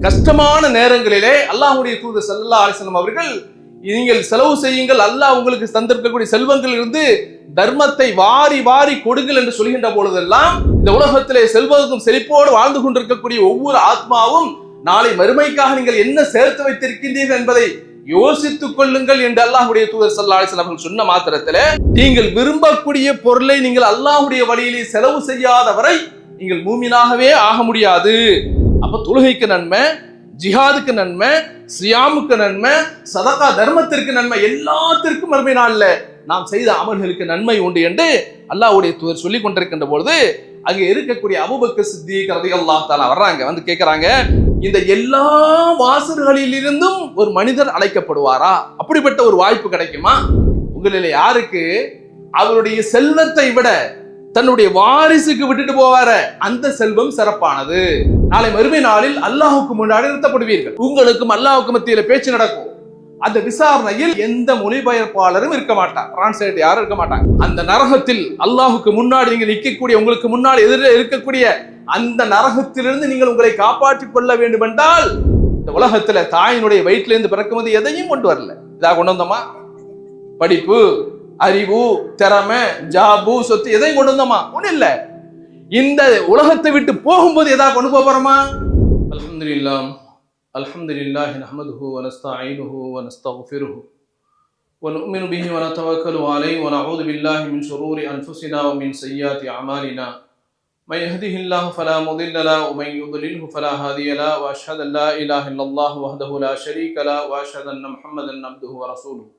கஷ்டமான நேரங்களிலே அல்லாஹ்வுடைய தூதர் ஸல்லல்லாஹு அலைஹி வஸல்லம் அவர்கள் நீங்கள் செலவு செய்யுங்கள், அல்லாஹ் உங்களுக்கு தந்திருக்கக்கூடிய செல்வங்கள் இருந்து தர்மத்தை வாரி வாரி கொடுங்கள் என்று சொல்கின்ற பொழுதெல்லாம் இந்த உலகத்திலே செல்வதற்கும் செழிப்போடு வாழ்ந்து கொண்டிருக்கக்கூடிய ஒவ்வொரு ஆத்மாவும் நாளை மறுமைக்காக நீங்கள் என்ன சேர்த்து வைத்திருக்கின்றீர்கள் என்பதை யோசித்துக் கொள்ளுங்கள் என்று அல்லாஹ்வுடைய தூதர் ஸல்லல்லாஹு அலைஹி வஸல்லம் அவர்கள் சொன்ன மாத்திரத்திலே நீங்கள் விரும்பக்கூடிய பொருளை நீங்கள் அல்லாஹ்வுடைய வழியிலே செலவு செய்யாத வரை நீங்கள் மூமினாகவே ஆக முடியாது. அப்ப தொழுகைக்கு நன்மை, ஜிஹாதுக்கு நன்மை, சியாமுக்கு நன்மை, சதகா தர்மத்திற்கு நன்மை, எல்லாத்திற்கும் மறுமை நாள்ல நாம் செய்த அமல்களுக்கு நன்மை உண்டு என்று அல்லாஹ்வுடைய தூதர் சொல்லிக் கொண்டிருக்கின்ற பொழுது அங்கே இருக்கக்கூடிய அபூபக்கர் சித்திக் ரலியல்லாஹு தஆலா வர்றாங்க, வந்து கேட்கிறாங்க, இந்த எல்லா வாசல்களில் இருந்தும் ஒரு மனிதர் அழைக்கப்படுவாரா? அப்படிப்பட்ட ஒரு வாய்ப்பு கிடைக்குமா? உங்களில் யாருக்கு அவருடைய செல்வத்தை விட தன்னுடைய வாரிசுக்கு விட்டுட்டு போவார அந்த செல்வம் சிறப்பானது. நாளை மறுமை நாளில் அல்லாஹுக்கு முன்னாடி நிறுத்தப்படுவீர்கள். உங்களுக்கும் அல்லாஹுக்கு மத்தியில பேச்சு நடக்கும். அந்த விசாரணையில் எந்த மொழிபெயர்ப்பாளரும் இருக்க மாட்டார், டிரான்ஸ்லேட் யாரும் இருக்க மாட்டாங்க. அந்த நரகத்தில் அல்லாஹுக்கு முன்னாடி நீங்கள் நிற்கக்கூடிய, உங்களுக்கு முன்னாடி எதிரில் இருக்கக்கூடிய அந்த நரகத்திலிருந்து நீங்கள் உங்களை காப்பாற்றிக் கொள்ள வேண்டும் என்றால் இந்த உலகத்துல தாயினுடைய வயிற்றிலிருந்து பிறக்கும்போது எதையும் கொண்டு வரல. இதா கொண்டு வந்தோமா? படிப்பு, அறிவு, திறமை, ஜாபு, சொத்து எதையும் கொண்டு வந்தோமா? ஒண்ணு இல்ல. இந்த உலகத்தை விட்டு போகும்போது எதா கொண்டு போறோமா? அல்ஹம்துலில்லாஹ் அல்ஹம்துலில்லாஹி நஹ்மதுஹு வ நஸ்தஈனுஹு வ நஸ்தக்ஃபிருஹு வ நு'மினு பிஹி வ நதவக்கலு அலைஹி வ நஊது பில்லாஹி மின் ஷுரூரி அன்ஃபுஸினா வ மின் ஸய்யிஆத்தி அமாலினா மன் யஹ்திஹில்லாஹு ஃபலா முضில்ல லஹு வ மன் யுضللஹு ஃபலா ஹாதிய லஹு வ அஷ்ஹது அன் லா இலாஹ இல்லல்லாஹு வஹ்தஹு லா ஷரீக லஹு வ அஷ்ஹது அன்ன முஹம்மதன் அப்துஹு வ ரசூலுஹு.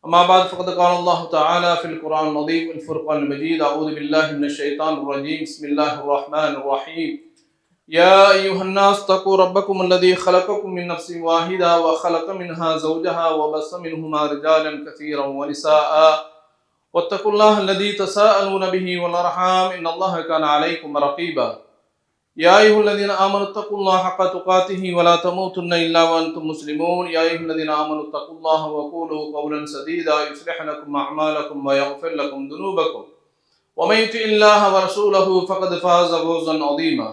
أما بعد فقد قال الله تعالى في القرآن العظيم الفرقان المجيد أعوذ بالله من الشيطان الرجيم بسم الله الرحمن الرحيم يا أيها الناس اتقوا ربكم الذي خلقكم من نفس واحدة وخلق منها زوجها وبث منهما رجالا كثيرا ونساء واتقوا الله الذي تساءلون به والأرحام إن الله كان عليكم رقيبا يا أيها الذين آمنوا اتقوا الله حق تقاته ولا تموتن إلا وأنتم مسلمون يا أيها الذين آمنوا اتقوا الله وقولوا قولا سديدا يصلح لكم أعمالكم ويغفر لكم ذنوبكم ومن يطع الله ورسوله فقد فاز فوزا عظيما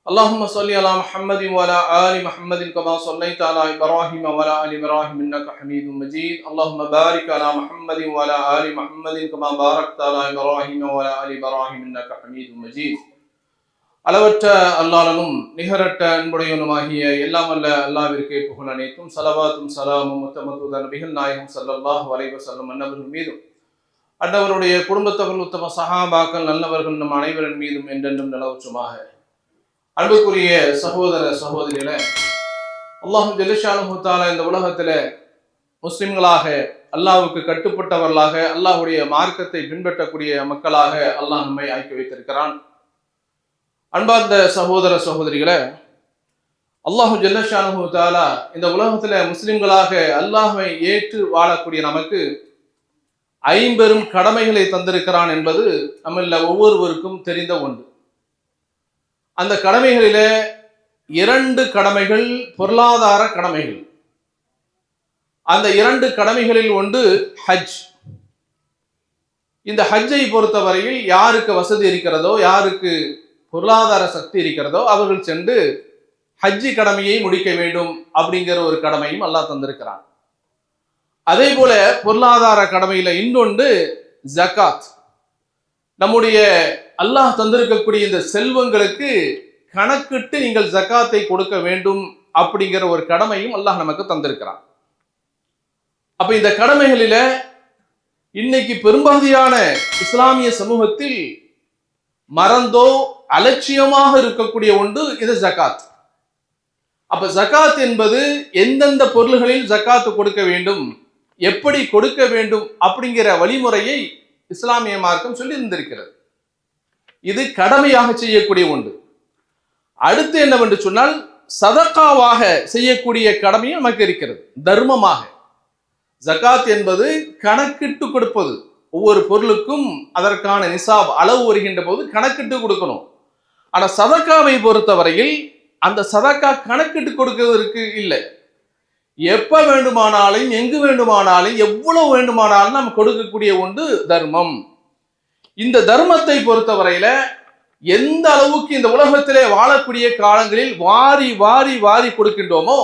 اللهم صل على محمد وعلى آل محمد كما صليت على إبراهيم وعلى آل إبراهيم إنك حميد مجيد اللهم بارك على محمد وعلى آل محمد كما باركت على إبراهيم وعلى آل إبراهيم إنك حميد مجيد. அளவற்ற அல்லாஹ்வும் நிகரற்ற அன்புடையவனுமாகிய எல்லாம் அல்ல அல்லாஹ்விற்கே புகழ் அனைத்தும், ஸலவாத்தும் ஸலாமும் முத்தமது நபிகள் நாயகம் ஸல்லல்லாஹு அலைஹி வஸல்லம் அன்னவர்கள் மீதும் அன்னவருடைய குடும்பத்தவர்கள் உத்தம சஹாபாக்கள் நல்லவர்கள் நம் அனைவரின் மீதும் என்றென்றும் நிலவுச்சுமாக. அன்புக்குரிய சகோதர சகோதரிகளே, அல்லாஹ் ஜல்லஷானுஹு தஆலா இந்த உலகத்துல முஸ்லிம்களாக அல்லாஹ்வுக்கு கட்டுப்பட்டவர்களாக அல்லாஹ்வுடைய மார்க்கத்தை பின்பற்றக்கூடிய மக்களாக அல்லாஹ் நம்மை ஆக்கி வைத்திருக்கிறான். அன்பார்ந்த சகோதர சகோதரிகளே, அல்லாஹு ஜல்லஷானுஹு தஆலா இந்த உலகத்துல முஸ்லிம்களாக அல்லாஹ்வை ஏற்று வாழக்கூடிய நமக்கு ஐம்பெரும் கடமைகளை தந்திருக்கிறான் என்பது நம்மள ஒவ்வொருவருக்கும் தெரிந்த ஒன்று. அந்த கடமைகளில 2 கடமைகள் பொருளாதார கடமைகள். அந்த 2 கடமைகளில் ஒன்று ஹஜ். இந்த ஹஜ்ஜை பொறுத்தவரையில் யாருக்கு வசதி இருக்கிறதோ, யாருக்கு பொருளாதார சக்தி இருக்கிறதோ அவர்கள் சென்று ஹஜ்ஜி கடமையை முடிக்க வேண்டும் அப்படிங்கிற ஒரு கடமையும் அல்லாஹ் தந்திருக்கிறான். அதே போல பொருளாதார கடமையில இன்னொன்று ஜகாத். நம்முடைய அல்லாஹ் தந்திருக்கக்கூடிய இந்த செல்வங்களுக்கு கணக்கிட்டு நீங்கள் ஜகாத்தை கொடுக்க வேண்டும் அப்படிங்கிற ஒரு கடமையும் அல்லாஹ் நமக்கு தந்திருக்கிறான். அப்ப இந்த கடமைகளில இன்னைக்கு பெரும்பாதியான இஸ்லாமிய சமூகத்தில் மறந்தோ அலட்சியமாக இருக்கக்கூடிய ஒன்று இது ஜகாத். அப்ப ஜகாத் என்பது எந்தெந்த பொருள்களில் ஜகாத் கொடுக்க வேண்டும், எப்படி கொடுக்க வேண்டும் அப்படிங்கிற வழிமுறையை இஸ்லாமிய மார்க்கம் சொல்லி இருந்திருக்கிறது. இது கடமையாக செய்யக்கூடிய ஒன்று. அடுத்து என்னவென்று சொன்னால் சதகாவாக செய்யக்கூடிய கடமையும் நமக்கு இருக்கிறது, தர்மமாக. ஜகாத் என்பது கணக்கிட்டு கொடுப்பது. ஒவ்வொரு பொருளுக்கும் அதற்கான நிசாப் அளவு வருகின்ற போது கணக்கிட்டு கொடுக்கணும். ஆனா சதக்காவை பொறுத்தவரையில் அந்த சதக்கா கணக்கிட்டு கொடுக்கிறதுக்கு இல்லை. எப்ப வேண்டுமானாலும், எங்கு வேண்டுமானாலும், எவ்வளவு வேண்டுமானாலும் நம்ம கொடுக்கக்கூடிய ஒன்று தர்மம். இந்த தர்மத்தை பொறுத்தவரையில எந்த அளவுக்கு இந்த உலகத்திலே வாழக்கூடிய காலங்களில் வாரி வாரி வாரி கொடுக்கின்றோமோ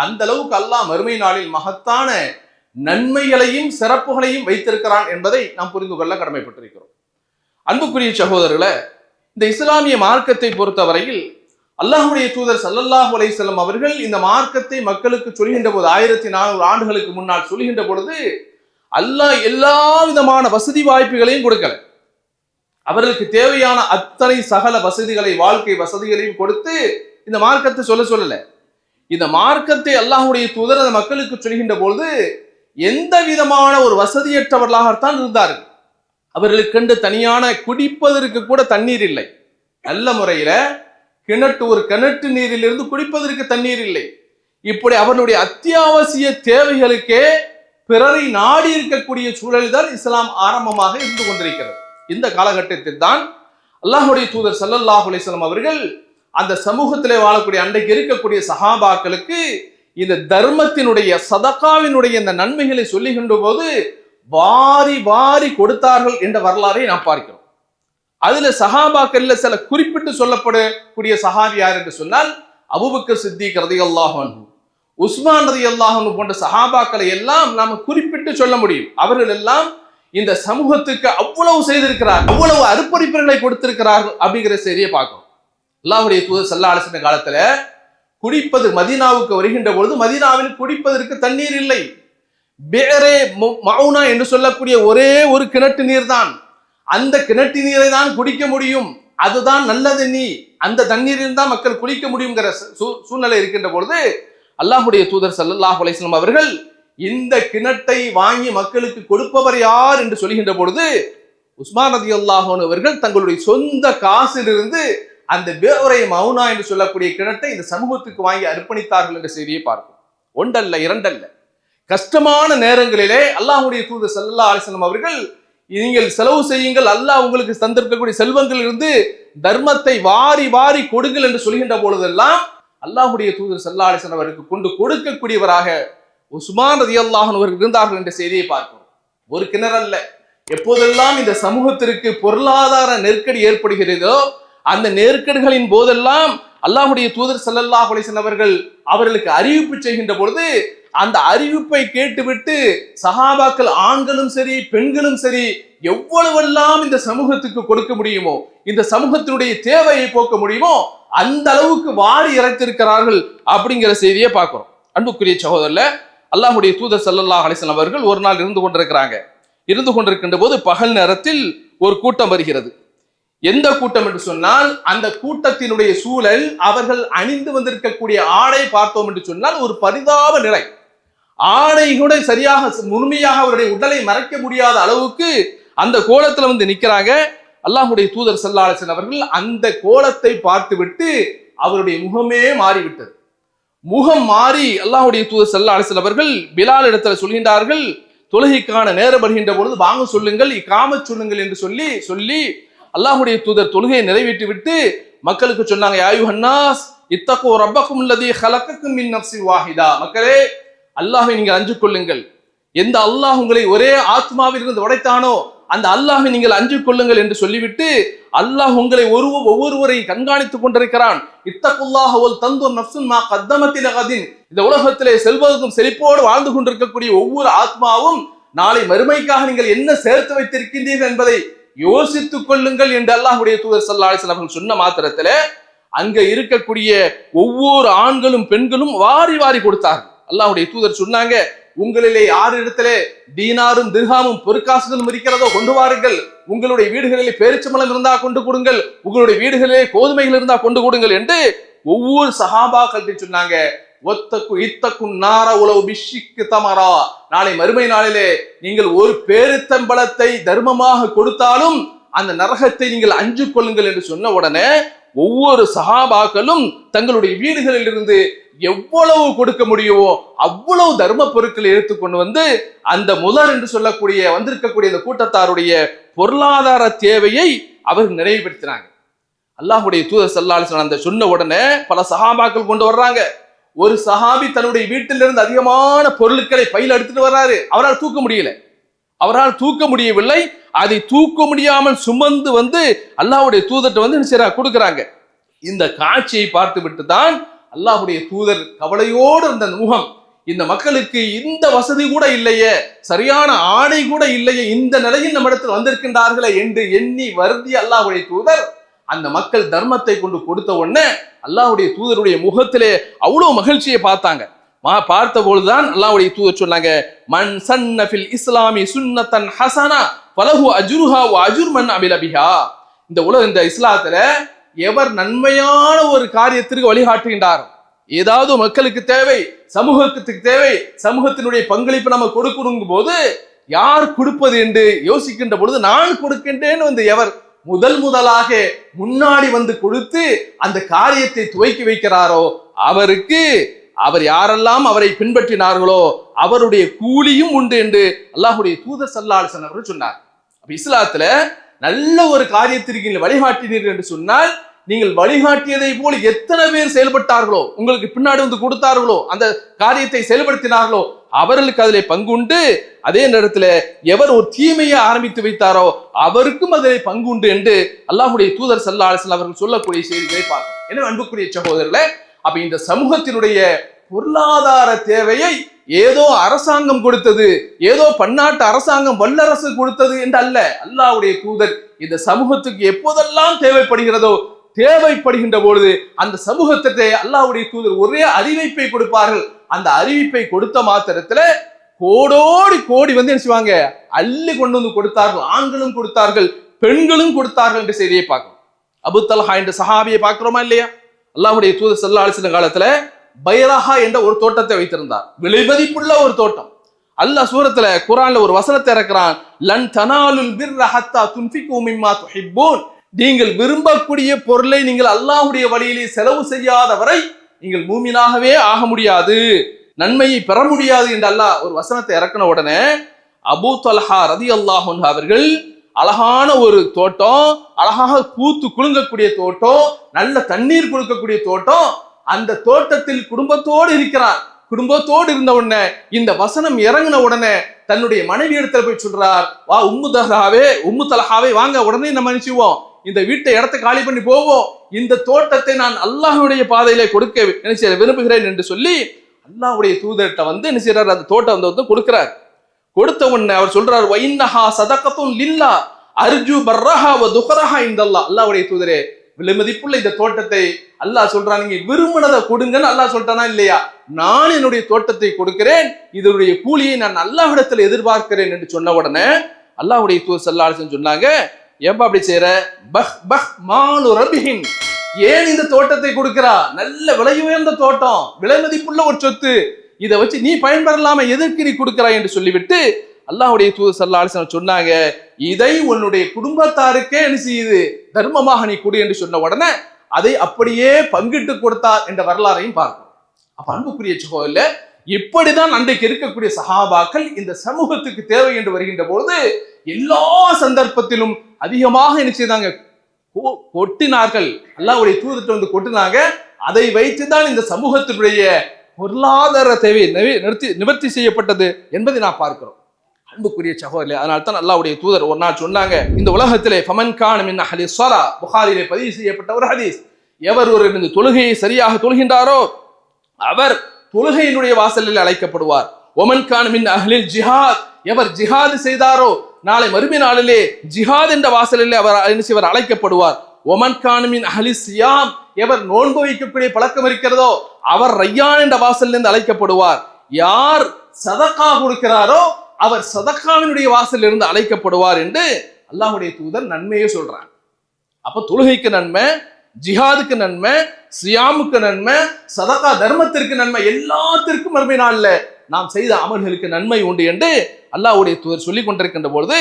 அந்த அளவுக்கு அல்லாஹ் மறுமை நாளில் மகத்தான நன்மைகளையும் சிறப்புகளையும் வைத்திருக்கிறான் என்பதை நாம் புரிந்து கொள்ள கடமைப்பட்டிருக்கிறோம். அன்புக்குரிய சகோதரர்களே, இந்த இஸ்லாமிய மார்க்கத்தை பொறுத்தவரையில் அல்லாஹ்வுடைய தூதர் ஸல்லல்லாஹு அலைஹி வஸல்லம் அவர்கள் இந்த மார்க்கத்தை மக்களுக்கு சொல்கின்ற போது 1400 ஆண்டுகளுக்கு முன்னால் சொல்கின்ற பொழுது அல்லாஹ் எல்லா விதமான வசதி வாய்ப்புகளையும் கொடுக்கல. அவர்களுக்கு தேவையான அத்தனை சகல வசதிகளை, வாழ்க்கை வசதிகளையும் கொடுத்து இந்த மார்க்கத்தை சொல்லல. இந்த மார்க்கத்தை அல்லாஹ்வுடைய தூதர் அந்த மக்களுக்கு சொல்கின்ற பொழுது எந்த விதமான ஒரு வசதியற்றவர்களாகத்தான் இருந்தார்கள். அவர்களுக்கென்று தனியான குடிப்பதற்கு கூட தண்ணீர் இல்லை. நல்ல முறையில ஒரு கிணற்று நீரிலிருந்து குடிப்பதற்கு தண்ணீர் இல்லை. இப்படி அவர்களுடைய அத்தியாவசிய தேவைகளுக்கே பிறரை நாடி இருக்கக்கூடிய சூழலில் தான் இஸ்லாம் ஆரம்பமாக இருந்து கொண்டிருக்கிறது. இந்த காலகட்டத்தில் தான் அல்லாஹ்வுடைய தூதர் ஸல்லல்லாஹு அலைஹி வஸல்லம் அவர்கள் அந்த சமூகத்திலே வாழக்கூடிய அன்றைக்கு இருக்கக்கூடிய சஹாபாக்களுக்கு இந்த தர்மத்தினுடைய சதகாவினுடைய இந்த நன்மைகளை சொல்லுகின்ற போது வாரி வாரி கொடுத்தார்கள் என்ற வரலாறை நாம் பார்க்கிறோம். அதுல சஹாபாக்கள்ல சில குறிப்பிட்டு சொல்லப்படக்கூடிய சஹாபி யார் என்று சொன்னால் அபூபக்கர் சித்திக் ரலியல்லாஹு அன்ஹு, உஸ்மான் ரலியல்லாஹு அன்ஹு போன்ற சஹாபாக்களை எல்லாம் நாம குறிப்பிட்டு சொல்ல முடியும். அவர்கள் எல்லாம் இந்த சமூகத்துக்கு அவ்வளவு செய்திருக்கிறார், அவ்வளவு அர்ப்பணிப்புகளை கொடுத்திருக்கிறார்கள் அப்படிங்கிற செய்தியை பார்க்கிறோம். அல்லாஹ்வுடைய தூதர் ஸல்லல்லாஹு அலைஹி வஸல்லம் காலத்துல குடிப்பது மதீனாவுக்கு வருகின்ற பொழுது மதீனாவில் குடிப்பதற்கு தண்ணீர் இல்லை. பிஅரே மௌனா என்று சொல்லக்கூடிய ஒரே ஒரு கிணற்று நீர் தான். அந்த கிணற்று நீரை தான் குடிக்க முடியும். அதுதான் நல்ல தண்ணீர். அந்த தண்ணீரில் தான் மக்கள் குளிக்க முடியுங்கிற சூழ்நிலை இருக்கின்ற பொழுது அல்லாஹ்வுடைய தூதர் ஸல்லல்லாஹு அலைஹி வஸல்லம் அவர்கள் இந்த கிணற்றை வாங்கி மக்களுக்கு கொடுப்பவர் யார் என்று சொல்கின்ற பொழுது உஸ்மான் ரலியல்லாஹு அன்ஹு அவர்கள் தங்களுடைய சொந்த காசிலிருந்து அந்த பிஅரே மௌனா என்று சொல்லக்கூடிய கிணற்றை இந்த சமூகத்துக்கு வாங்கி அர்ப்பணித்தார்கள் என்ற செய்தியை பார்க்கும். ஒன்றல்ல இரண்டல்ல, கஷ்டமான நேரங்களிலே அல்லாஹ்வுடைய தூதர் ஸல்லல்லாஹு அலைஹி வஸல்லம் அவர்கள் நீங்கள் செலவு செய்யுங்கள், அல்லாஹ் உங்களுக்கு தந்திருக்கக்கூடிய செல்வங்கள் இருந்து தர்மத்தை வாரி வாரி கொடுங்கள் என்று சொல்கின்ற பொழுதெல்லாம் அல்லாஹ்வுடைய தூதர் ஸல்லல்லாஹு அலைஹி வஸல்லம் அவருக்கு கொண்டு கொடுக்கக்கூடியவராக உஸ்மான் ரலியல்லாஹு அன்ஹு அவர்கள் இருந்தார்கள் என்ற செய்தியை பார்க்கிறோம். ஒரு கிணறல்ல, எப்போதெல்லாம் இந்த சமூகத்திற்கு பொருளாதார நெருக்கடி ஏற்படுகிறதோ அந்த நெருக்கடிகளின் போதெல்லாம் அல்லாஹ்வுடைய தூதர் ஸல்லல்லாஹு அலைஹி வஸல்லம் அவர்கள் அவர்களுக்கு அறிவிப்பு செய்கின்ற பொழுது அந்த அறிவிப்பை கேட்டுவிட்டு சஹாபாக்கள் ஆண்களும் சரி பெண்களும் சரி எவ்வளவெல்லாம் இந்த சமூகத்துக்கு கொடுக்க முடியுமோ, இந்த சமூகத்தினுடைய தேவையை போக்க முடியுமோ அந்த அளவுக்கு வாரி இறைத்திருக்கிறார்கள் அப்படிங்கிற செய்தியை பார்க்கிறோம். அன்புக்குரிய சகோதரர்ல, அல்லாஹ்வுடைய தூதர் ஸல்லல்லாஹு அலைஹி வஸல்லம் அவர்கள் ஒரு நாள் இருந்து கொண்டிருக்கின்ற போது பகல் நேரத்தில் ஒரு கூட்டம் வருகிறது. எந்த கூட்டம் என்று சொன்னால் அந்த கூட்டத்தினுடைய சூழல், அவர்கள் அணிந்து வந்திருக்கக்கூடிய ஆடை பார்த்தோம் என்று சொன்னால் ஒரு பரிதாப நிலை. ஆடை கூட சரியாக முழுமையாக அவருடைய உடலை மறைக்க முடியாத அளவுக்கு அந்த கோலத்துல வந்து நிக்கிறாங்க. அல்லாஹ்வுடைய தூதர் ஸல்லல்லாஹு அலைஹி வஸல்லம் அவர்கள் அந்த கோலத்தை பார்த்துவிட்டு அவருடைய முகமே மாறிவிட்டது. முகம் மாறி அல்லாஹ்வுடைய தூதர் ஸல்லல்லாஹு அலைஹி வஸல்லம் அவர்கள் பிலால் இடத்துல சொல்கின்றார்கள், தொழுகைக்கான நேரம் வருகின்ற பொழுது வாங்க சொல்லுங்கள், இகாமத் சொல்லுங்கள் என்று சொல்லி அல்லாஹ்வுடைய தூதர் தொழுகையை நிறைவேற்றி விட்டு மக்களுக்கு சொன்னாங்க, யா அய்யுஹன்னாஸ் இத்தகு ரப்பக்கும் அல்லதீ ஹலகக்கும் மின் நஃப்ஸின் வாஹிதா, மக்களே அல்லாஹ்வை நீங்கள் அஞ்சு கொள்ளுங்கள். எந்த அல்லாஹ் உங்களை ஒரே ஆத்மாவில் இருந்து உடைத்தானோ அந்த அல்லாஹ்வை நீங்கள் அஞ்சு கொள்ளுங்கள் என்று சொல்லிவிட்டு அல்லாஹ் உங்களை ஒவ்வொருவரையும் கண்காணித்துக் கொண்டிருக்கிறான். இத்தகுல்லாஹ் வல் தன்துர் நஃப்ஸுன் மா கத்தமத் லகதின், இந்த உலகத்திலே செல்வதும் செழிப்போடு வாழ்ந்து கொண்டிருக்கக்கூடிய ஒவ்வொரு ஆத்மாவும் நாளை மறுமைக்காக நீங்கள் என்ன சேர்த்து வைத்திருக்கின்றீர்கள் என்பதை யோசித்துக் கொள்ளுங்கள் என்று அல்லாஹ்வுடைய தூதர் ஸல்லல்லாஹு அலைஹி வஸல்லம் சொன்ன மாத்திரத்திலே அங்க இருக்கக்கூடிய ஒவ்வொரு ஆண்களும் பெண்களும் வாரி வாரி கொடுத்தார்கள். அல்லாஹ்வுடைய தூதர் சொன்னாங்க, உங்களிலே யார் இடத்திலே தீனாரும் திர்ஹாமும் பொற்காசுகளும் இருக்கிறதோ கொண்டு வாருங்கள், உங்களுடைய வீடுகளிலே பேரிச்சம்பழம் இருந்தா கொண்டு கொடுங்கள், உங்களுடைய வீடுகளிலே கோதுமைகள் இருந்தா கொண்டு கொடுங்கள் என்று ஒவ்வொரு சஹாபாக்கள் சொன்னாங்க. நாளை மறுமை நாளிலே நீங்கள் ஒரு பேரித்தம்பழத்தை தர்மமாக கொடுத்தாலும் அந்த நரகத்தை நீங்கள் அஞ்சு கொள்ளுங்கள் என்று சொன்ன உடனே ஒவ்வொரு சஹாபாக்களும் தங்களுடைய வீடுகளில் இருந்து எவ்வளவு கொடுக்க முடியுமோ அவ்வளவு தர்ம பொருட்களை எடுத்துக்கொண்டு வந்து அந்த முதல் என்று சொல்லக்கூடிய வந்திருக்கக்கூடிய இந்த கூட்டத்தாருடைய பொருளாதார தேவையை அவர் நிறைவுபடுத்தினாங்க. அல்லாஹ்வுடைய தூதர் ஸல்லல்லாஹு அலைஹி வஸல்லம் அந்த சொன்ன உடனே பல சஹாபாக்கள் கொண்டு வர்றாங்க. ஒரு சஹாபி தன்னுடைய வீட்டிலிருந்து அதிகமான பொருட்களை பையில எடுத்துட்டு வர்றாரு, அவரால் தூக்க முடியல. அவரால் தூக்க முடியவில்லை. அதை தூக்க முடியாமல் சுமந்து வந்து அல்லாஹ்வுடைய தூதர்கிட்ட வந்து கொடுக்குறாங்க. இந்த காட்சியை பார்த்து விட்டு தான் அல்லாஹ்வுடைய தூதர் கவலையோடு இருந்த முகம், இந்த மக்களுக்கு இந்த வசதி கூட இல்லையே, சரியான ஆடை கூட இல்லையே, இந்த நிலையில் நம்மிடத்தில் வந்திருக்கின்றார்களே என்று எண்ணி வருந்தி அல்லாஹ்வுடைய தூதர் அந்த மக்கள் தர்மத்தை கொண்டு கொடுத்த உடனே அல்லாஹ்வுடைய தூதருடைய முகத்திலே அவ்வளவு மகிழ்ச்சியை பார்த்தாங்க. பார்த்த பொழுதுதான் அல்லாஹ்வுடைய தூதர் சொன்னாங்க, மன் சன்ன ஃபில் இஸ்லாமி சுன்னத்தன் ஹஸனா ஃபலஹு அஜ்ருஹா வ அஜ்ரு மன் அமில பிஹா. இந்த இஸ்லாத்துல எவர் நன்மையான ஒரு காரியத்திற்கு வழிகாட்டுகின்றார், ஏதாவது மக்களுக்கு தேவை, சமூகத்துக்கு தேவை, சமூகத்தினுடைய பங்களிப்பு நம்ம கொடுக்கணும் போது யார் கொடுப்பது என்று யோசிக்கின்ற பொழுது நான் கொடுக்கின்றேன் வந்து எவர் முதலாக முன்னாடி வந்து கொடுத்து அந்த காரியத்தை துவக்கி வைக்கிறாரோ அவருக்கு, அவர் யாரெல்லாம் அவரை பின்பற்றினார்களோ அவருடைய கூலியும் உண்டு என்று அல்லாஹ்வுடைய தூதர் ஸல்லல்லாஹு அலைஹி வஸல்லம் அவர்கள் சொன்னார். அப்ப இஸ்லாத்துல நல்ல ஒரு காரியத்திற்கு நீங்கள் வழிகாட்டினீர்கள் என்று சொன்னால், நீங்கள் வழிகாட்டியதை போல எத்தனை பேர் செயல்பட்டார்களோ, உங்களுக்கு பின்னாடி வந்து கொடுத்தார்களோ, அந்த காரியத்தை செயல்படுத்தினார்களோ அவர்களுக்கு அதிலே பங்குண்டு. அதே நேரத்தில் எவர் ஒரு தீமையை ஆரம்பித்து வைத்தாரோ அவருக்கும் அதிலே பங்குண்டு என்று அல்லாஹ்வுடைய தூதர் ஸல்லல்லாஹு அலைஹி வஸல்லம் அவர்கள் சொல்லக்கூடிய செய்திகளை பார்க்கிறோம். எனவே அன்புக்குரிய சகோதரர்களே, அப்ப இந்த சமூகத்தினுடைய பொருளாதார தேவையை ஏதோ அரசாங்கம் கொடுத்தது, ஏதோ பன்னாட்டு அரசாங்கம் வல்லரசு கொடுத்தது என்று அல்ல. அல்லாஹ்வுடைய தூதர் இந்த சமூகத்துக்கு எப்போதெல்லாம் தேவைப்படுகிறதோ, தேவைப்படுகின்ற பொழுது அந்த சமூகத்திற்கு அல்லாஹ்வுடைய தூதர் ஒரே அறிவிப்பை கொடுப்பார்கள். அந்த அறிவிப்பை கொடுத்த மாத்திரத்துல கோடோடி கோடி வந்து என்ன செய்வாங்க, அள்ளி கொண்டு வந்து கொடுத்தார்கள். ஆண்களும் கொடுத்தார்கள், பெண்களும் கொடுத்தார்கள் என்ற செய்தியை பார்க்கிறோம். அபூ தல்ஹா என்ற சஹாபியை பார்க்கிறோமா இல்லையா? அல்லாஹ்வுடைய தூதர் ஸல்லல்லாஹு அலைஹி வஸல்லம் காலத்துல பைரஹா என்ற ஒரு தோட்டத்தை வைத்திருந்தார், விலைமதிப்புள்ள ஒரு தோட்டம். அல்லாஹ் சூரத்துல குர்ஆன்ல ஒரு வசனத்தை இறக்குறான், லன் தனாலுல் பிர்ர ஹத்தா துன்ஃபிகு மிம்மா துஹிப்பூன். நீங்கள் விரும்பக்கூடிய பொருளை நீங்கள் அல்லாஹ்வுடைய வழியிலே செலவு செய்யாத வரை நீங்கள் மூமினாகவே ஆக முடியாது, நன்மையை பெற முடியாது என்று அல்லாஹ் ஒரு வசனத்தை இறக்கின உடனே அபூ தல்ஹா ரலியல்லாஹு அன்ஹு அவர்கள் அழகான ஒரு தோட்டம், அழகாக பூத்து குலுங்கக்கூடிய தோட்டம், நல்ல தண்ணீர் கொடுக்கக்கூடிய தோட்டம், அந்த தோட்டத்தில் குடும்பத்தோடு இருக்கிறார். குடும்பத்தோடு இருந்த உடனே இந்த வசனம் இறங்கின உடனே தன்னுடைய மனைவி இடத்துல போய் சொல்றார், வா உம்மு தல்ஹாவே வாங்க, உடனே நம்ம நினைச்சுவோம் இந்த வீட்டை இடத்தை காலி பண்ணி போவோம், இந்த தோட்டத்தை நான் அல்லாஹ்வுடைய பாதையில கொடுக்க விரும்புகிறேன் என்று சொல்லி அல்லாஹ்வுடைய தூதர்கிட்ட வந்து என்ன செய்யறாரு, அந்த தோட்டம் வந்து கொடுக்கிறார். கொடுத்த உடனே அவர் சொல்றார், வைன்னஹா சதகத்துன் லில்லா அர்ஜு பர்ரஹா வ துஹரஹா இன்தல்லாஹ். அல்லாஹ்வுடைய தூதரே, விலைமதிப்புள்ள இந்த தோட்டத்தை அல்லாஹ் சொல்றான், நீங்க விரும்பினதை கொடுங்கன்னு அல்லாஹ் சொல்றானா இல்லையா? நான் என்னுடைய தோட்டத்தை கொடுக்கிறேன், இதனுடைய கூலியை நான் அல்லாஹ்விடத்தில் எதிர்பார்க்கிறேன் என்று சொன்ன உடனே அல்லாஹ்வுடைய தூதர் ஸல்லல்லாஹு அலைஹி வஸல்லம் சொன்னாங்க, ஏன்பா அப்படி செய்யற? பஹ் பஹ் மாலு ரபிஹின். ஏன் இந்த தோட்டத்தை கொடுக்கிறா? நல்ல விலை உயர்ந்த தோட்டம், விலைமதிப்புள்ள ஒரு சொத்து, இதை வச்சு நீ பயன்பெறலாம எதற்கு நீ கொடுக்கிறாய் என்று சொல்லிவிட்டு அல்லாஹ்வுடைய தூதர் ஸல்லல்லாஹு அலைஹி வஸல்லம் சொன்னாங்க, இதை உன்னுடைய குடும்பத்தாருக்கே என்ன செய்யுது, தர்மமாக நீ கொடு என்று சொன்ன உடனே அதை அப்படியே பங்கிட்டு கொடுத்தார் என்ற வரலாறையும் பார்க்கிறோம். அப்ப அன்புக்குரிய சகோதரர்களே, இப்படிதான் அன்றைக்கு இருக்கக்கூடிய சஹாபாக்கள் இந்த சமூகத்துக்கு தேவை என்று வருகின்ற பொழுது எல்லா சந்தர்ப்பத்திலும் அதிகமாக என்ன செய்தாங்க, கொட்டினார்கள். அல்லாஹ்வுடைய தூதர்கிட்ட வந்து கொட்டினாங்க. அதை வைத்துதான் இந்த சமூகத்தினுடைய பொருளாதார தேவை நிவர்த்தி செய்யப்பட்டது என்பதை நான் பார்க்கிறோம். அன்புக்குரிய சகோதரர்களே, அதனால தான் அல்லாஹ்வுடைய தூதர் ஒரு நாள் சொன்னாங்க, இந்த உலகத்திலே ஃபமன் கான மின் அஹ்லி ஸலா, புகாரிலே பதிவு செய்யப்பட்ட ஒரு ஹதீஸ், எவர் ஒரு இந்த தொழுகையை சரியாக தொழுகின்றாரோ அவர் தொழுகையினுடைய வாசலில் அழைக்கப்படுவார். ஒமன் கான மின் அஹ்லில் ஜிஹாத், எவர் ஜிஹாது செய்தாரோ நாளை மறுமை நாளிலே ஜிஹாத் என்ற வாசலில் அவர் அழைக்கப்படுவார். ஒமன் கான மின் அஹ்லி சியாம், எவர் நோன்பு வைக்கக்கூடிய பழக்கம் இருக்கிறதோ அவர் ரையான் என்ற வாசலிலிருந்து அழைக்கப்படுவார். யார் சதகா கொடுக்கிறாரோ அவர் சதகாவினுடைய வாசலில் இருந்து அழைக்கப்படுவார் என்று அல்லாஹ்வுடைய தூதர் நன்மையே சொல்றாங்க. அப்ப தொழுகைக்கு நன்மை, ஜிஹாதுக்கு நன்மை, சியாமுக்கு நன்மை, சதகா தர்மத்திற்கு நன்மை, எல்லாத்திற்கும் மறுமை நாள்ல நாம் செய்த அமல்களுக்கு நன்மை உண்டு என்று அல்லாஹ்வுடைய தூதர் சொல்லி கொண்டிருக்கின்ற பொழுது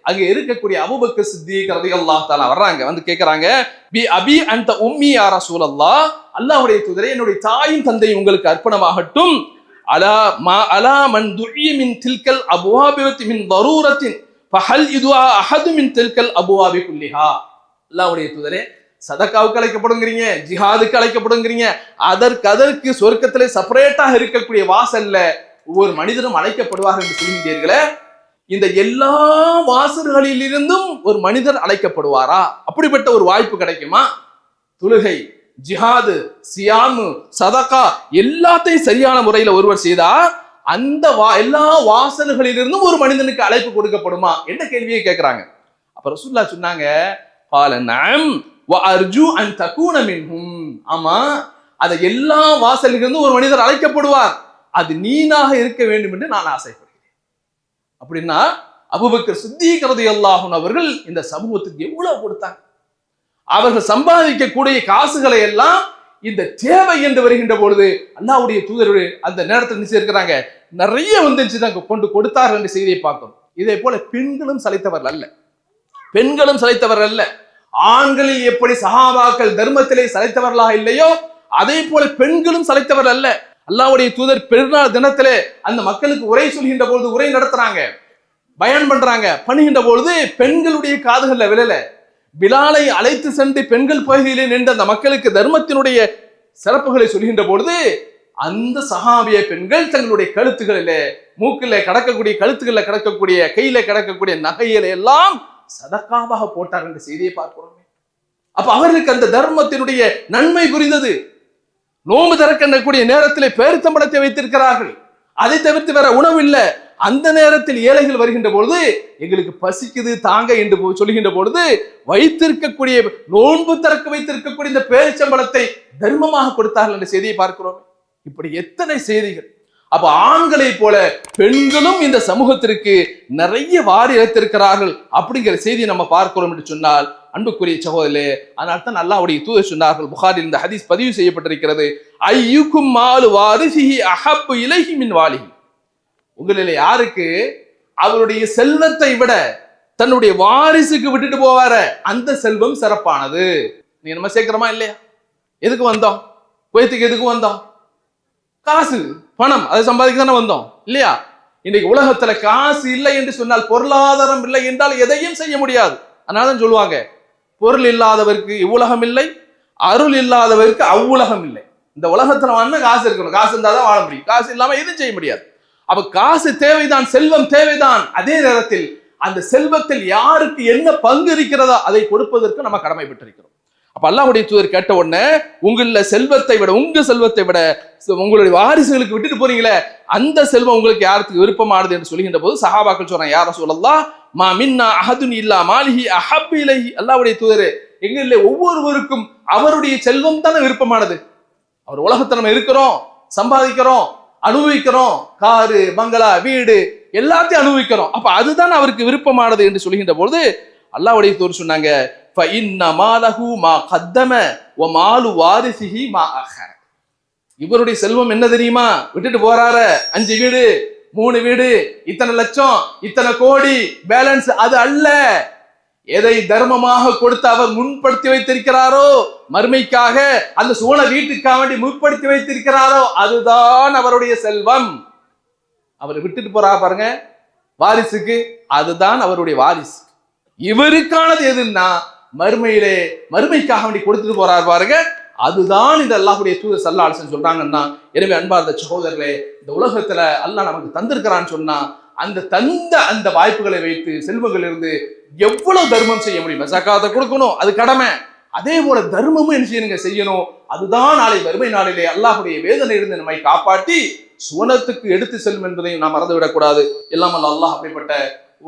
அங்கே இருக்கக்கூடிய அபூபக்கர் சித்திக் ரலியல்லாஹு தஆலா வர்றாங்க, வந்து கேட்கறாங்க, பி அபி அன்த உம்மி யா ரசூலல்லாஹ், அல்லாஹ்வுடைய தூதரே என்னுடைய தாயும் தந்தையும் உங்களுக்கு அர்ப்பணமாகட்டும். அலா மன் துஇ மின் தில்கல் அபுவாபி மின் தரூரத்தின் ஃபஹல் இதுஆ அஹது மின் தில்கல் அபுவாபி குல்லிஹா. அல்லாஹ்வுடைய தூதரே, சதகாவுக்கு அழைக்கப்படுங்கிறீங்க, ஜிஹாதுக்கு அழைக்கப்படுங்கிறீங்க, அதற்கு சொர்க்கத்திலே செப்பரேட்டாக இருக்கக்கூடிய வாசல்ல ஒவ்வொரு மனிதனும் அழைக்கப்படுவார்கள் என்று சொல்லுகிறீர்களே, இந்த எல்லா வாசல்களிலிருந்தும் ஒரு மனிதர் அழைக்கப்படுவாரா? அப்படிப்பட்ட ஒரு வாய்ப்பு கிடைக்குமா? தொழுகை, ஜிஹாது, சியாமு, சதகா எல்லாத்தையும் சரியான முறையில ஒருவர் செய்தா அந்த எல்லா வாசல்களிலிருந்தும் ஒரு மனிதனுக்கு அழைப்பு கொடுக்கப்படுமா என்ன கேள்வியை கேட்கிறாங்க. அப்ப ரசூலுல்லாஹ் சொன்னாங்க, قال نعم وارجو ان تكون منهم. ஆமா, அத எல்லா வாசலிலிருந்தும் ஒரு மனிதர் அழைக்கப்படுவார், அது நீனாக இருக்க வேண்டும் என்று நான் ஆசைப்படுகிறேன். அப்படின்னா அபூபக்கர் சித்தீக் ரலியல்லாஹு அன்ஹு அவர்கள் இந்த சமூகத்துக்கு எவ்வளவு கொடுத்தாங்க. அவர்கள் சம்பாதிக்கக்கூடிய காசுகளை எல்லாம் இந்த தேவை என்று வருகின்ற பொழுது அல்லாஹ்வுடைய தூதர் அந்த நேரத்தில் நினைச்சிருக்கிறாங்க, நிறைய வந்துச்சு தான் கொண்டு கொடுத்தார்கள் என்ற செய்தியை பார்க்கணும். இதே போல பெண்களும் சளைத்தவர்கள் அல்ல, பெண்களும் சளைத்தவர்கள் அல்ல. ஆண்களில் எப்படி சஹாபாக்கள் தர்மத்திலே சளைத்தவர்களாக இல்லையோ அதே போல பெண்களும் சளைத்தவர்கள் அல்ல. அல்லாஹ்வுடைய தூதர் பெருநாள் தினத்திலே அந்த மக்களுக்கு உரை சொல்கின்ற பொழுது உரை நடத்துறாங்க, பயன் பண்றாங்க, பண்ணுகின்ற பொழுது பெண்களுடைய காதுகள்ல விழல. பிலாலை அழைத்து சென்று பெண்கள் பகுதியிலே நின்ற அந்த மக்களுக்கு தர்மத்தினுடைய சிறப்புகளை சொல்கின்ற பொழுது அந்த சஹாபிய பெண்கள் தங்களுடைய கழுத்துகளிலே, மூக்கில கடக்கக்கூடிய கழுத்துக்களை கடக்கக்கூடிய கையில கடக்கக்கூடிய நகையில எல்லாம் சதக்காவாக போட்டார் என்ற செய்தியை பார்க்கிறோம். அப்ப அவர்களுக்கு அந்த தர்மத்தினுடைய நன்மை புரிந்தது. நோம்பு திறக்கக்கூடிய நேரத்திலே பேரித்தம்பழத்தை வைத்திருக்கிறார்கள், அதை தவிர்த்து வேற உணவு இல்லை. அந்த நேரத்தில் ஏழைகள் வருகின்ற பொழுது எங்களுக்கு பசிக்குது தாங்க என்று சொல்லுகின்ற பொழுது வைத்திருக்கக்கூடிய நோன்பு திறக்க வைத்திருக்கக்கூடிய இந்த பேரிச்சம்பழத்தை தர்மமாக கொடுத்தார்கள் என்ற செய்தியை பார்க்கிறோம். இப்படி எத்தனை செய்திகள். அப்ப ஆண்களை போல பெண்களும் இந்த சமூகத்திற்கு நிறைய வாரி இறைத்திருக்கிறார்கள் அப்படிங்கிற செய்தியை நம்ம பார்க்கிறோம் என்று சொன்னால் அன்புக்குரிய சகோதரே, அதனால தான் அல்லாஹ்வுடைய தூதர் சொன்னார்கள், புகாரில் இந்த ஹதீஸ் பதிவு செய்யப்பட்டிருக்கிறது, ஐயுக்கும் மாலு வாரிசிஹி அஹப்பு இலைஹி மின் வாலிஹி. உங்களில் யாருக்கு அவருடைய செல்வத்தை விட தன்னுடைய வாரிசுக்கு விட்டுட்டு போவார அந்த செல்வம் சிறப்பானது. நீ நம்ம சேர்க்கிறோமா இல்லையா? எதுக்கு வந்தோம்? குவைத்துக்கு எதுக்கு வந்தோம்? காசு, பணம், அதை சம்பாதிக்க தானே வந்தோம் இல்லையா? இன்னைக்கு உலகத்துல காசு இல்லை என்று சொன்னால், பொருளாதாரம் இல்லை என்றால் எதையும் செய்ய முடியாது. அதனாலதான் சொல்லுவாங்க, பொருள் இல்லாதவருக்கு இவ்வுலகம் இல்லை, அருள் இல்லாதவருக்கு அவ்வுலகம் இல்லை. இந்த உலகத்துல வந்து காசு இருக்கணும், காசு இருந்தாதான் வாழ முடியும், காசு இல்லாம எதுவும் செய்ய முடியாது. அப்ப காசு தேவைதான், செல்வம் தேவைதான். அதே நேரத்தில் அந்த செல்வத்தில் யாருக்கு என்ன பங்கு இருக்கிறதோ அதை கொடுப்பதற்கு நம்ம கடமைப்பட்டிருக்கிறோம். அப்ப அல்லாஹ்வுடைய தூதர் கேட்ட உடனே, உங்கள செல்வத்தை விட, உங்க செல்வத்தை விட உங்களுடைய வாரிசுகளுக்கு விட்டுட்டு போறீங்களே அந்த செல்வம் உங்களுக்கு யாருக்கு விருப்பமானது என்று சொல்கின்ற போது சஹாபாக்கள் சொல்றாங்க, யா ரசூலல்லாஹ் மா மின்னா அஹதுன் இல்லா மாலிஹி அஹப்ப இலைஹி. அல்லாஹ்வுடைய தூதரே, எங்களிலே ஒவ்வொருவருக்கும் அவருடைய செல்வம் தானே விருப்பமானது. அவர் உலகத்தை நம்ம இருக்கிறோம், சம்பாதிக்கிறோம், அனுபவிக்கிறோம், காரு பங்களா வீடு எல்லாத்தையும் அனுபவிக்கிறோம், அப்ப அதுதான் அவருக்கு விருப்பமானது என்று சொல்கின்ற பொழுது அல்லாஹ்வுடைய தூதர் சொன்னாங்க, இவருடைய செல்வம் என்ன தெரியுமா? விட்டுட்டு போறாரு 5 வீடு 3 வீடு, இத்தனை லட்சம், இத்தனை கோடி பேலன்ஸ், அது அல்ல. எதை தர்மமாக கொடுத்து அவர் முன்படுத்தி வைத்திருக்கிறாரோ, மறுமைக்காக அந்த சோழ வீட்டுக்காக வேண்டி முற்படுத்தி வைத்திருக்கிறாரோ அதுதான் அவருடைய செல்வம். அவர் விட்டுட்டு போறா பாருங்க வாரிசுக்கு, அதுதான் அவருடைய வாரிசு. இவருக்கானது எதுன்னா மறுமையிலே, மறுமைக்காக வேண்டி கொடுத்துட்டு போறாரு பாருங்க, அதுதான் இந்த அல்லாஹ்வுடைய தூதர் ஸல்லல்லாஹு அலைஹி வஸல்லம் சொல்றாங்கன்னா. எனவே அன்பார்ந்த சகோதரர்களே, இந்த உலகத்துல அல்லாஹ் நமக்கு தந்திருக்கிறான்னு சொன்னா அந்த தந்த அந்த வாய்ப்புகளை வைத்து செல்வங்கள் இருந்து எவ்வளவு தர்மம் செய்ய முடியும். ஜகாத்தை கொடுக்கணும், அது கடமை. அதே போல தர்மமும் என்ன செய்யணுங்க, செய்யணும். அதுதான் நாளை வறுமை நாளிலே அல்லாஹ்வுடைய வேதனை இருந்து நம்மை காப்பாற்றி சுவனத்துக்கு எடுத்து செல்லும் என்பதையும் நாம் மறந்து விடக்கூடாது. எல்லாம் அல்லாஹ் அப்படிப்பட்ட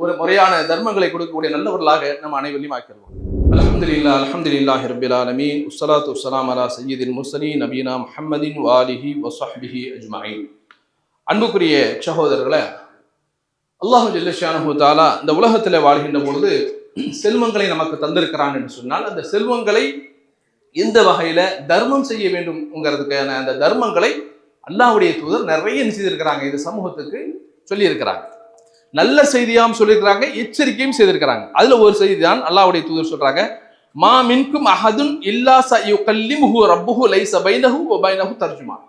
ஒரு முறையான தர்மங்களை கொடுக்கக்கூடிய நல்லவர்களாக நம்ம அனைவரையும் ஆக்கிடுவோம். அல்ஹம்துலில்லாஹ் அல்ஹம்துலில்லாஹி ரப்பில் ஆலமீன் வஸ்ஸலாத்து வஸ்ஸலாமு அலா சய்யிதில் முர்ஸலீன் நபியினா முஹம்மதின் வாலிஹி வஸஹ்பிஹி அஜ்மஈன். அன்புக்குரிய சகோதரர்களே, அல்லாஹ் ஜல்ல ஷானஹு தஆலா இந்த உலகத்தில் வாழ்கின்ற பொழுது செல்வங்களை நமக்கு தந்திருக்கிறான் என்று சொன்னால் அந்த செல்வங்களை எந்த வகையில தர்மம் செய்ய வேண்டும்ங்கிறதுக்கான அந்த தர்மங்களை அல்லாஹ்வுடைய தூதர் நிறைய செய்திருக்கிறாங்க, இந்த சமூகத்துக்கு சொல்லி இருக்கிறாங்க. நல்ல செய்தியாம் சொல்லியிருக்கிறாங்க, எச்சரிக்கையும் செய்திருக்கிறாங்க. அதுல ஒரு செய்தி தான் அல்லாஹ்வுடைய தூதர் சொல்றாங்க, மா மின்கும் அஹதுன் இல்லா சயுகல்லிமுஹு ரப்புஹு லைஸ பைனஹு வ பைனஹு தர்ஜுமான்.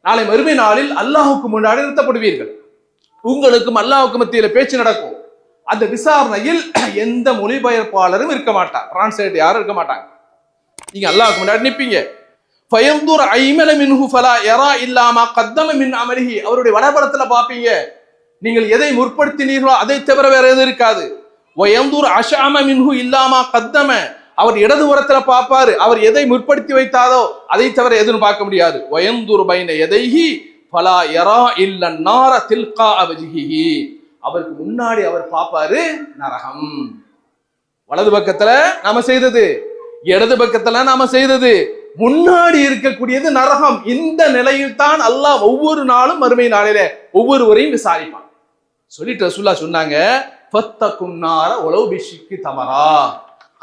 நாளை மறுமை நாளில் அல்லாஹ்வுக்கு முன்னாடி நிறுத்தப்படுவீர்கள், உங்களுக்கும் அல்லாஹ்வுக்கு மத்தியில பேச்சு நடக்கும். அந்த விசாரணையில் எந்த மொழிபெயர்ப்பாளரும் இருக்க மாட்டார், டிரான்ஸ்லேட் யாரும் இருக்க மாட்டாங்க. நீங்க அல்லாஹ்வுக்கு முன்னாடி நிப்பீங்க. ஃபயந்துர் ஐமல மின்ஹு ஃபலா யரா இல்லா மா கத்தம மின் அமலிஹி. அவருடைய வடபுறத்துல பாப்பீங்க, நீங்கள் எதை முற்படுத்தினீர்களோ அதை தவிர வேற எதுவும் இருக்காது. வயந்தூர் அஷாம மின்ஹு இல்லாமா கத்தம, அவர் இடதுபுறத்துல பார்ப்பாரு, அவர் எதை முற்படுத்தி வைத்தாரோ அதை தவிர எதுவும் பார்க்க முடியாது. வயந்தூர் பைன எதைஹி ஃபலா யரா இல்ல நார தில்கா வஜ்ஹிஹி, அவருக்கு முன்னாடி அவர் பார்ப்பாரு நரகம். வலது பக்கத்துல நாம செய்தது, இடது பக்கத்துல நாம செய்தது, முன்னாடி இருக்கக்கூடியது நரகம். இந்த நிலையில் தான் அல்லாஹ் ஒவ்வொரு நாளும் மறுமை நாளில ஒவ்வொருவரையும் விசாரிப்பான். சொல்லிட்டு ரசூலுல்லாஹ் சொன்னாங்க, ஃபத்தகுன் நார வலௌ பிஷிக்கி தமரா,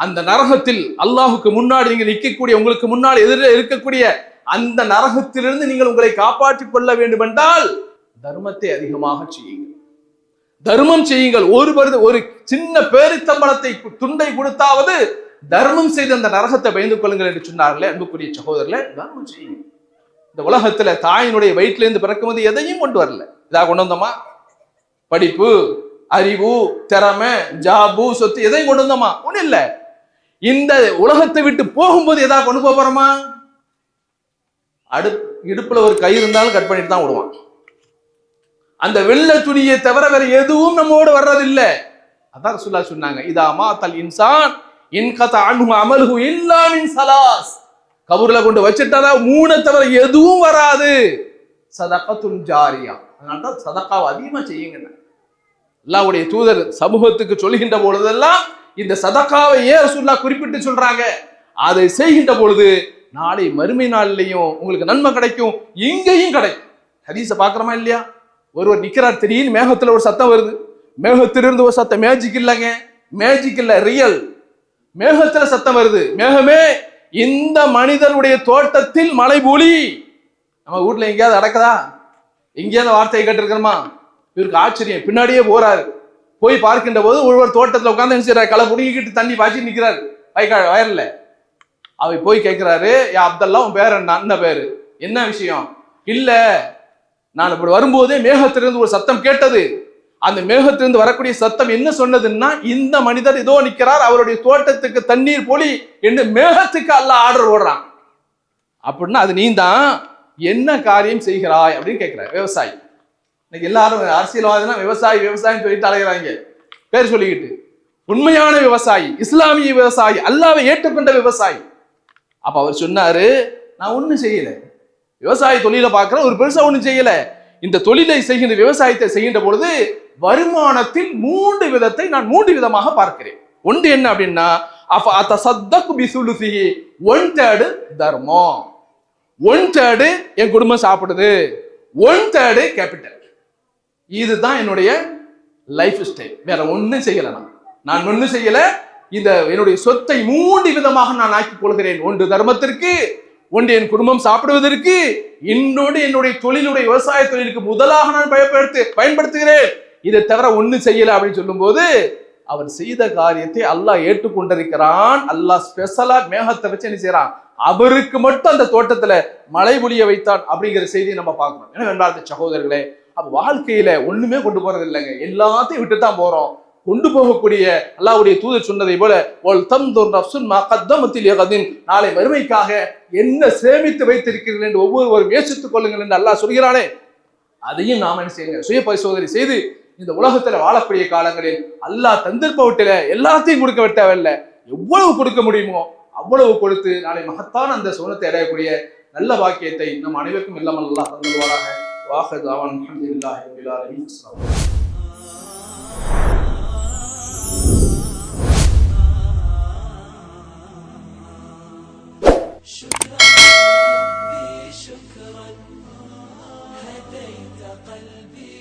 அந்த நரகத்தில் அல்லாஹுக்கு முன்னாடி நீங்க நிற்கக்கூடிய, உங்களுக்கு முன்னாடி எதிரில் இருக்கக்கூடிய அந்த நரகத்திலிருந்து நீங்கள் உங்களை காப்பாற்றிக் கொள்ள வேண்டும் என்றால் தர்மத்தை அதிகமாக செய்யுங்கள், தர்மம் செய்யுங்கள். ஒரு சின்ன பேரித்தம்பளத்தை துண்டை கொடுத்தாவது தர்மம் செய்து அந்த நரகத்தை பயந்து கொள்ளுங்கள் என்று சொன்னார்களே அன்புக்குரிய சகோதரர்களே. தர்மம் செய்யுங்க. இந்த உலகத்துல தாயினுடைய வயிற்றிலிருந்து பிறக்கும்போது எதையும் கொண்டு வரல. இதாக கொண்டு வந்தோமா? படிப்பு, அறிவு, திறமை, ஜாபு, சொத்து எதையும் கொண்டு வந்தோமா? ஒண்ணு இல்ல. இந்த உலகத்தை விட்டு போகும்போது எதா கொண்டு போறோமா? இடுப்புல ஒரு கயிறு இருந்தாலும் கட் பண்ணிட்டு தான் விடுவான். அந்த வெள்ளை துணியை தவிர வேற எதுவும் நம்மோடு வர்றதில்லை. அதான் ரசூலுல்லாஹ் சொன்னாங்க, இதா மாத்தல் இன்சான் இன்கத அன்ஹு அமலுஹு இல்லா மின் ஸலாஸ், கபூர்ல கொண்டு வச்சிட்டா மூணை தவிர எதுவும் வராது. சதகத்துன் ஜாரியா, அதனால தான் சதகாவை அதிகமா செய்யுங்க. அல்லாஹ்வுடைய தூதர் சமூகத்துக்கு சொல்கின்ற பொழுதெல்லாம் இந்த சதகாவை ஏன் ரசூலுல்லாஹ் குறிப்பிட்டு சொல்றாங்க? அதை செய்கின்ற பொழுது நாளை மறுமை நாளிலையும் உங்களுக்கு நன்மை கிடைக்கும், இங்கேயும் கிடைக்கும். ஹதீஸை பார்க்கிறோமா இல்லையா? ஒருவர் நிக்கிறார், திடீர்னு மேகத்துல ஒரு சத்தம் வருது. மேகத்திலிருந்து ஒரு சத்தம், மேஜிக் இல்லைங்க, மேஜிக் இல்ல, ரியல். மேகத்துல சத்தம் வருது. மேகமே, இந்த மனிதனுடைய தோட்டத்தில் மழை பொழி. நம்ம வீட்டுல எங்கேயாவது அடக்குதா? எங்கேயாவது வார்த்தையை கேட்டிருக்கிறோமா? இவருக்கு ஆச்சரியம், பின்னாடியே போறாரு. போய் பார்க்கின்ற போது ஒருவர் தோட்டத்துல உட்கார்ந்து நினைச்சாரு, களை புடுங்கிக்கிட்டு தண்ணி பாய்ச்சி நிக்கிறாரு வயல்ல. அவை போய் கேட்கிறாரு, யா அப்துல்லா, உன் பேர் என்ன பேரு, என்ன விஷயம்? இல்ல, நான் இப்படி வரும்போதே மேகத்திலிருந்து ஒரு சத்தம் கேட்டது. அந்த மேகத்திலிருந்து வரக்கூடிய சத்தம் என்ன சொன்னதுன்னா, இந்த மனிதர் இதோ நிற்கிறார், அவருடைய தோட்டத்துக்கு தண்ணீர் பொழி என்று மேகத்துக்கு அல்லாஹ் ஆர்டர் போடுறான். அப்படின்னா அது நீ தான் என்ன காரியம் செய்கிறாய் அப்படின்னு கேட்கிறார் விவசாயி. இன்னைக்கு எல்லாரும் அரசியல்வாதினா விவசாயி விவசாயம் சொல்லிட்டு அலைகிறாங்க, பேர் சொல்லிக்கிட்டு. உண்மையான விவசாயி, இஸ்லாமிய விவசாயி, அல்லாஹ்வை ஏற்றுக்கொண்ட விவசாயி. அப்ப அவர் சொன்னாரு, நான் ஒண்ணும் செய்யல, விவசாய தொழிலை பார்க்கிறேன், ஒரு பெருசா ஒண்ணும் செய்யல. இந்த தொழிலை செய்கின்ற, விவசாயத்தை செய்கின்ற பொழுது வருமானத்தில் 3 விதத்தை நான் 3 விதமாக பார்க்கிறேன். ஒன்று என்ன அப்படின்னா, அப்ப அத்தசத்தகு பிசுலுசிஹி, 1/3 தர்மம், 1/3 என் குடும்பம் சாப்பிடுது, 1/3 கேபிட்டல். இதுதான் என்னுடைய லைஃப் ஸ்டைல். வேற ஒன்னும் செய்யல, நான் ஒன்னும் செய்யல. இந்த என்னுடைய சொத்தை 3 விதமாக நான் ஆக்கிக் கொள்கிறேன். ஒன்று தர்மத்திற்கு, ஒன்று என் குடும்பம் சாப்பிடுவதற்கு, இன்னொன்று என்னுடைய தொழிலுடைய விவசாய தொழிலுக்கு முதலாக நான் பயன்படுத்துகிறேன். இதை தவிர ஒண்ணு செய்யல அப்படின்னு சொல்லும் போது அவர் செய்த காரியத்தை அல்லாஹ் ஏற்றுக்கொண்டிருக்கிறான். அல்லாஹ் ஸ்பெஷலா மேகத்தை வச்சு என்ன செய்யறான், அவருக்கு மட்டும் அந்த தோட்டத்துல மழை பொழிய வைத்தான் அப்படிங்கிற செய்தியை நம்ம பார்க்கணும். ஏன்னா வென்றாத சகோதரர்களே, அப்ப வாழ்க்கையில ஒண்ணுமே கொண்டு போறது இல்லைங்க, எல்லாத்தையும் விட்டு தான் போறோம். கொண்டு போகக்கூடிய அல்லாஹ்வுடைய தூதர் சொன்னதை போல, நாளை மறுமைக்காக என்ன சேமித்து வைத்திருக்கிறீர்கள் என்று ஒவ்வொருவரும் யோசித்துக் கொள்ளுங்கள் என்று அல்லாஹ் சொல்கிறானே, அதையும் நாம என்ன செய்யுங்க, சுய பரிசோதனை செய்து இந்த உலகத்துல வாழக்கூடிய காலங்களில் அல்லாஹ் தந்திருப்பவற்றில எல்லாத்தையும் கொடுக்க விட்டவில்லை, எவ்வளவு கொடுக்க முடியுமோ அவ்வளவு கொடுத்து நாளை மகத்தான அந்த சோனத்தை அடையக்கூடிய நல்ல பாக்கியத்தை நம் அனைவருக்கும் இல்லாமல் அல்லாஹ் தந்துள்ளாராக. வாஹது அவன் அல்ஹம்துலில்லாஹி ரப்பில் ஆலமீன். شكرا ربي شكرا هديت قلبي